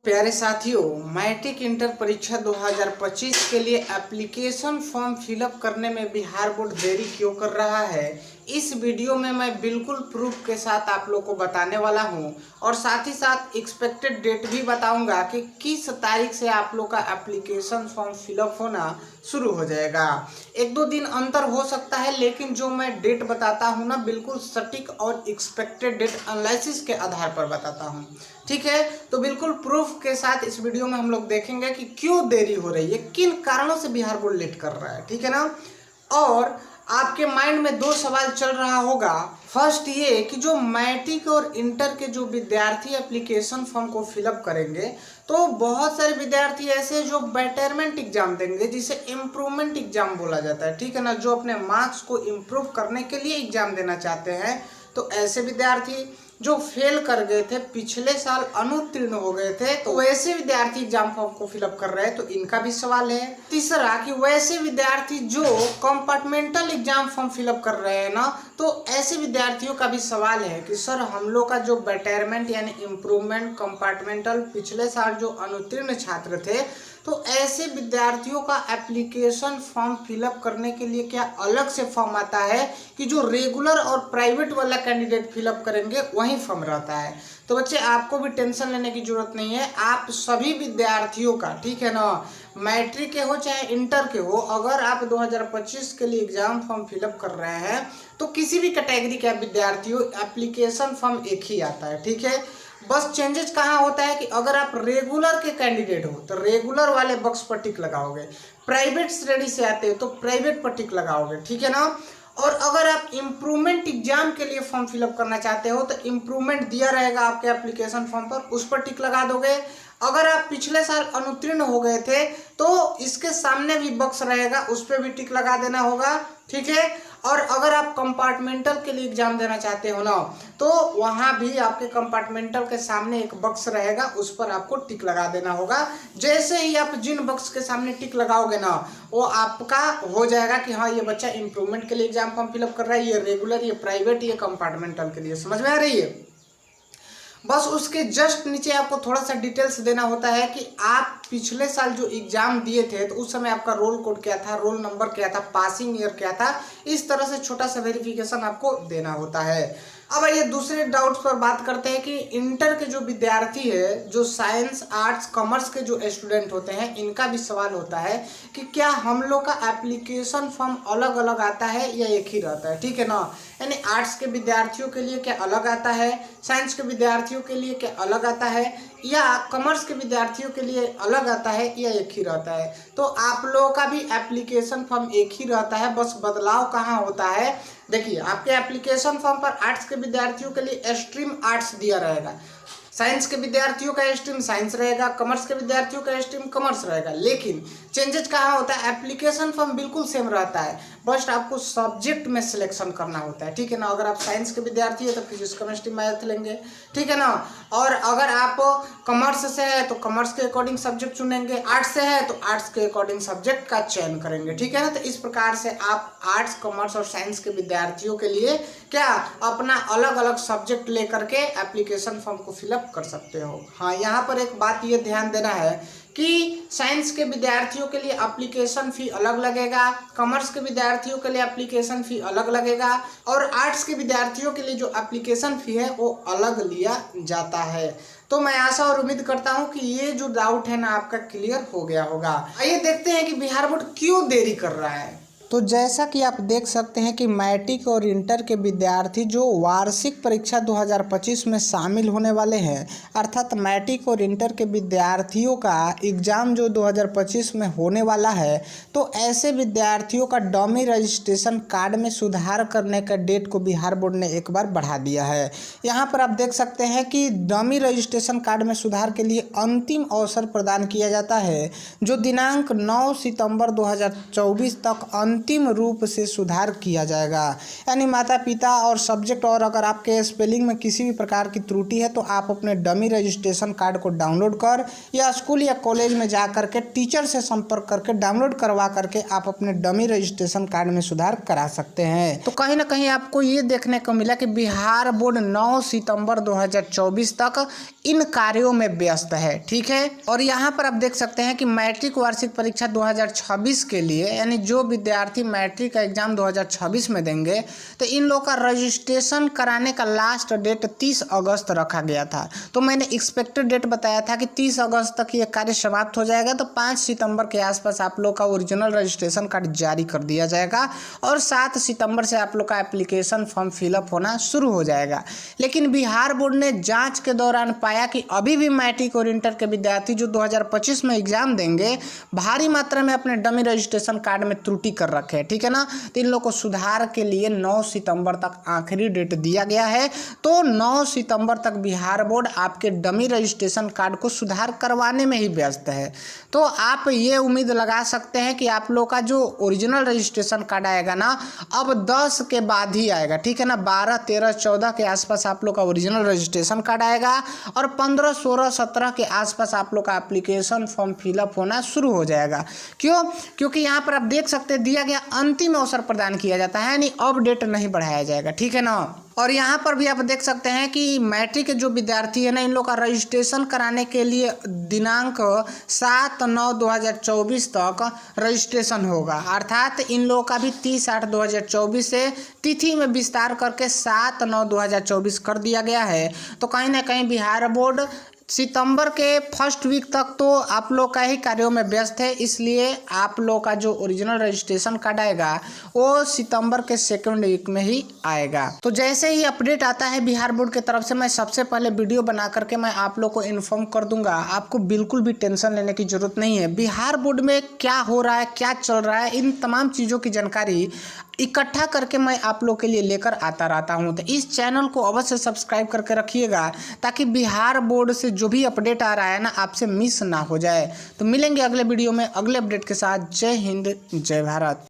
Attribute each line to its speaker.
Speaker 1: प्यारे साथियों, matric inter परीक्षा 2025 के लिए एप्लीकेशन फॉर्म फिलअप करने में बिहार बोर्ड देरी क्यों कर रहा है, इस वीडियो में मैं बिल्कुल प्रूफ के साथ आप लोग को बताने वाला हूं और साथ ही साथ एक्सपेक्टेड डेट भी बताऊंगा कि किस तारीख से आप लोग का एप्लीकेशन फॉर्म फिलअप होना शुरू हो जाएगा। एक दो दिन अंतर हो सकता है, लेकिन जो मैं डेट बताता हूं ना, बिल्कुल सटीक और एक्सपेक्टेड डेट एनालिसिस के आधार पर बताता हूं। ठीक है, तो बिल्कुल प्रूफ के साथ इस वीडियो में हम लोग देखेंगे कि क्यों देरी हो रही है, किन कारणों से बिहार बोर्ड लेट कर रहा है। ठीक है ना। और आपके माइंड में दो सवाल चल रहा होगा। फर्स्ट ये कि जो मैट्रिक और इंटर के जो विद्यार्थी एप्लीकेशन फॉर्म को फिलअप करेंगे, तो बहुत सारे विद्यार्थी ऐसे जो बेटरमेंट एग्जाम देंगे, जिसे इम्प्रूवमेंट एग्जाम बोला जाता है। ठीक है ना, जो अपने मार्क्स को इम्प्रूव करने के लिए एग्जाम देना चाहते हैं। तो ऐसे विद्यार्थी जो फेल कर गए थे, पिछले साल अनुत्तीर्ण हो गए थे, तो वैसे विद्यार्थी एग्जाम फॉर्म को फिलअप कर रहे हैं, तो इनका भी सवाल है। तीसरा कि वैसे विद्यार्थी जो कंपार्टमेंटल एग्जाम फॉर्म फिलअप कर रहे हैं ना, तो ऐसे विद्यार्थियों का भी सवाल है कि सर, हम लोग का जो बेटरमेंट यानी इम्प्रूवमेंट कंपार्टमेंटल पिछले साल जो अनुत्तीर्ण छात्र थे, तो ऐसे विद्यार्थियों का एप्लीकेशन फॉर्म फिलअप करने के लिए क्या अलग से फॉर्म आता है कि जो रेगुलर और प्राइवेट वाला कैंडिडेट फिलअप करेंगे वही फॉर्म रहता है। तो बच्चे, आपको भी टेंशन लेने की जरूरत नहीं है। आप सभी विद्यार्थियों का, ठीक है ना, मैट्रिक के हो चाहे इंटर के हो, अगर आप 2025 के लिए एग्जाम फॉर्म फिलअप कर रहे हैं, तो किसी भी कैटेगरी के विद्यार्थियों एप्लीकेशन फॉर्म एक ही आता है। ठीक है, बस चेंजेस कहाँ होता है कि अगर आप रेगुलर के कैंडिडेट हो तो रेगुलर वाले बॉक्स पर टिक लगाओगे, प्राइवेट श्रेणी से आते हो तो प्राइवेट पर टिक लगाओगे। ठीक है ना। और अगर आप इम्प्रूवमेंट एग्जाम के लिए फॉर्म फिलअप करना चाहते हो तो इम्प्रूवमेंट दिया रहेगा आपके एप्लीकेशन फॉर्म पर, उस पर टिक लगा दोगे। अगर आप पिछले साल अनुत्तीर्ण हो गए थे तो इसके सामने भी बॉक्स रहेगा, उस पर भी टिक लगा देना होगा। ठीक है। और अगर आप कंपार्टमेंटल के लिए एग्जाम देना चाहते हो ना, तो वहां भी आपके कंपार्टमेंटल के सामने एक बॉक्स रहेगा, उस पर आपको टिक लगा देना होगा। जैसे ही आप जिन बॉक्स के सामने टिक लगाओगे ना, वो आपका हो जाएगा कि हाँ, ये बच्चा इंप्रूवमेंट के लिए एग्जाम फॉर्म फिलअप कर रहा है, ये रेगुलर, ये प्राइवेट, ये कंपार्टमेंटल के लिए। समझ में आ रही है। बस उसके जस्ट नीचे आपको थोड़ा सा डिटेल्स देना होता है कि आप पिछले साल जो एग्जाम दिए थे, तो उस समय आपका रोल कोड क्या था, रोल नंबर क्या था, पासिंग ईयर क्या था। इस तरह से छोटा सा वेरिफिकेशन आपको देना होता है। अब आइए दूसरे डाउट्स पर बात करते हैं कि इंटर के जो विद्यार्थी है, जो साइंस आर्ट्स कॉमर्स के जो स्टूडेंट होते हैं, इनका भी सवाल होता है कि क्या हम लोग का एप्लीकेशन फॉर्म अलग अलग आता है या एक ही रहता है। ठीक है ना। यानी आर्ट्स के विद्यार्थियों के लिए क्या अलग आता है, साइंस के विद्यार्थियों के लिए क्या अलग आता है, या कॉमर्स के विद्यार्थियों के लिए अलग आता है, या एक ही रहता है। तो आप लोगों का भी एप्लीकेशन फॉर्म एक ही रहता है, बस बदलाव कहाँ होता है। देखिए, आपके एप्लीकेशन फॉर्म पर आर्ट्स के विद्यार्थियों के लिए स्ट्रीम आर्ट्स दिया रहेगा, साइंस के विद्यार्थियों का स्ट्रीम साइंस रहेगा, कॉमर्स के विद्यार्थियों का स्ट्रीम कॉमर्स रहेगा। लेकिन चेंजेस कहाँ होता है, एप्लीकेशन फॉर्म बिल्कुल सेम रहता है, बस आपको सब्जेक्ट में सिलेक्शन करना होता है। ठीक है ना। अगर आप साइंस के विद्यार्थी है तो फिजिक्स केमिस्ट्री मैथ लेंगे। ठीक है ना। और अगर आप कॉमर्स से है तो कॉमर्स के अकॉर्डिंग सब्जेक्ट चुनेंगे, आर्ट्स से है तो आर्ट्स के अकॉर्डिंग सब्जेक्ट का चयन करेंगे। ठीक है ना। तो इस प्रकार से आप आर्ट्स कॉमर्स और साइंस के विद्यार्थियों के लिए क्या अपना अलग अलग सब्जेक्ट लेकर के एप्लीकेशन फॉर्म को फिलअप कर सकते हो। हाँ, यहाँ पर एक बात ये ध्यान देना है कि साइंस के विद्यार्थियों के लिए एप्लीकेशन फी अलग लगेगा, कॉमर्स के विद्यार्थियों के लिए एप्लीकेशन फी अलग लगेगा, और आर्ट्स के विद्यार्थियों के लिए जो एप्लीकेशन फी है वो अलग लिया जाता है। तो मैं आशा और उम्मीद करता हूं कि ये जो डाउट है ना आपका क्लियर हो गया होगा। आइए देखते हैं कि बिहार बोर्ड क्यों देरी कर रहा है। तो जैसा कि आप देख सकते हैं कि मैट्रिक और इंटर के विद्यार्थी जो वार्षिक परीक्षा 2025 में शामिल होने वाले हैं, अर्थात मैट्रिक और इंटर के विद्यार्थियों का एग्ज़ाम जो 2025 में होने वाला है, तो ऐसे विद्यार्थियों का डमी रजिस्ट्रेशन कार्ड में सुधार करने का डेट को बिहार बोर्ड ने एक बार बढ़ा दिया है। यहाँ पर आप देख सकते हैं कि डमी रजिस्ट्रेशन कार्ड में सुधार के लिए अंतिम अवसर प्रदान किया जाता है, जो दिनांक 9 सितंबर 2024 तक अंतिम रूप से सुधार किया जाएगा। यानी माता पिता और सब्जेक्ट और अगर आपके स्पेलिंग में किसी भी प्रकार की त्रुटि है तो आप अपने डमी रजिस्ट्रेशन कार्ड को डाउनलोड कर या स्कूल या कॉलेज में जा करके टीचर से संपर्क करके डाउनलोड करवा करके आप अपने डमी रजिस्ट्रेशन कार्ड में सुधार करा सकते हैं। तो कहीं ना कहीं आपको ये देखने को मिला कि बिहार बोर्ड 9 सितंबर 2024 तक इन कार्यों में व्यस्त है। ठीक है, और यहाँ पर आप देख सकते हैं कि मैट्रिक वार्षिक परीक्षा 2026 के लिए यानी जो विद्यार्थी मैट्रिक का एग्जाम 2026 में देंगे तो इन लोगों का रजिस्ट्रेशन कराने का लास्ट डेट 30 अगस्त रखा गया था। तो मैंने एक्सपेक्टेड डेट बताया था कि 30 अगस्त तक ये कार्य समाप्त हो जाएगा, तो 5 सितंबर के आसपास आप लोग का ओरिजिनल रजिस्ट्रेशन कार्ड जारी कर दिया जाएगा और 7 सितंबर से आप लोग का एप्लीकेशन फॉर्म फिलअप होना शुरू हो जाएगा। लेकिन बिहार बोर्ड ने जांच के दौरान पाया कि अभी भी मैट्रिक और इंटर के विद्यार्थी जो 2025 में एग्जाम देंगे भारी मात्रा में अपने डमी रजिस्ट्रेशन कार्ड में त्रुटि कर रखे हैं। ठीक है ना, तो इन लोगों को सुधार के लिए 9 सितंबर तक आखिरी डेट दिया गया है। तो 9 सितंबर तक बिहार बोर्ड आपके डमी रजिस्ट्रेशन कार्ड को सुधार करवाने में ही व्यस्त है। तो आप ये उम्मीद लगा सकते हैं कि आप लोग का जो ओरिजिनल रजिस्ट्रेशन कार्ड आएगा ना अब 10 के बाद ही आएगा। ठीक है ना, 12, 13, 14 के आसपास आप लोग का ओरिजिनल रजिस्ट्रेशन कार्ड आएगा और 15, 16, 17 के आसपास आप लोग का एप्लीकेशन फॉर्म फिलअप होना शुरू हो जाएगा। क्यों? क्योंकि यहाँ पर आप देख सकते हैं दिया गया अंतिम अवसर प्रदान किया जाता है, यानी अब डेट नहीं बढ़ाया जाएगा। ठीक है ना, और यहाँ पर भी आप देख सकते हैं कि मैट्रिक के जो विद्यार्थी है ना इन लोग का रजिस्ट्रेशन कराने के लिए दिनांक 7/9/2024 तक रजिस्ट्रेशन होगा, अर्थात इन लोगों का भी 30/8/2024 से तिथि में विस्तार करके 7/9/2024 कर दिया गया है। तो कहीं ना कहीं बिहार बोर्ड सितंबर के फर्स्ट वीक तक तो आप लोग का ही कार्यों में व्यस्त है, इसलिए आप लोग का जो ओरिजिनल रजिस्ट्रेशन कार्ड आएगा वो सितंबर के सेकंड वीक में ही आएगा। तो जैसे ही अपडेट आता है बिहार बोर्ड की तरफ से मैं सबसे पहले वीडियो बना करके मैं आप लोग को इन्फॉर्म कर दूंगा। आपको बिल्कुल भी टेंशन लेने की जरूरत नहीं है। बिहार बोर्ड में क्या हो रहा है, क्या चल रहा है, इन तमाम चीज़ों की जानकारी इकट्ठा करके मैं आप लोग के लिए लेकर आता रहता हूं। तो इस चैनल को अवश्य सब्सक्राइब करके रखिएगा ताकि बिहार बोर्ड से जो भी अपडेट आ रहा है ना आपसे मिस ना हो जाए। तो मिलेंगे अगले वीडियो में अगले अपडेट के साथ। जय हिंद, जय भारत।